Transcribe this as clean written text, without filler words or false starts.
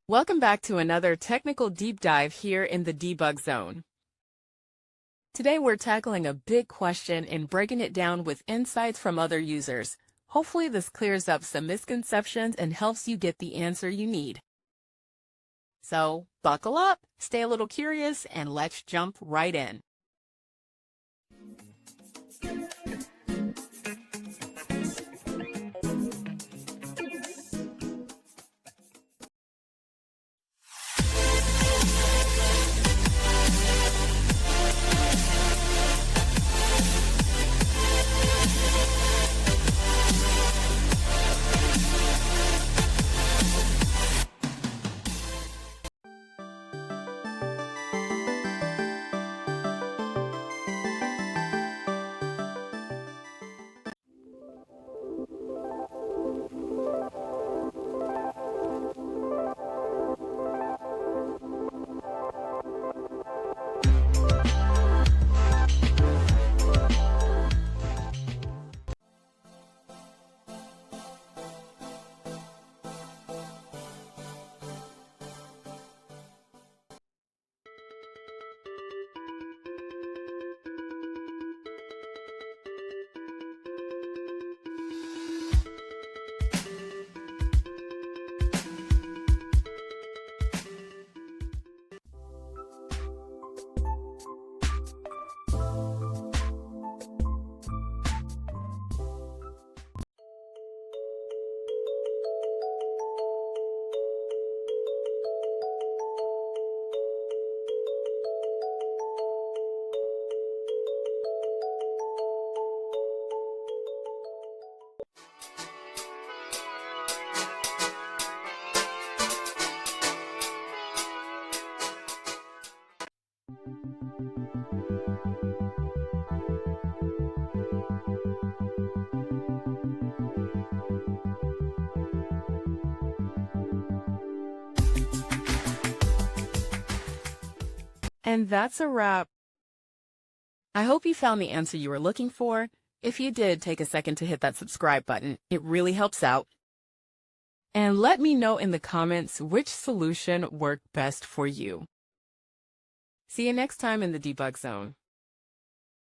Welcome back to another technical deep dive here in the Debug Zone. Today we're tackling a big question and breaking it down with insights from other users. Hopefully this clears up some misconceptions and helps you get the answer you need. So, buckle up, stay a little curious, and let's jump right in. And that's a wrap. I hope you found the answer you were looking for. If you did, take a second to hit that subscribe button. It really helps out. And let me know in the comments which solution worked best for you. See you next time in the Debug Zone.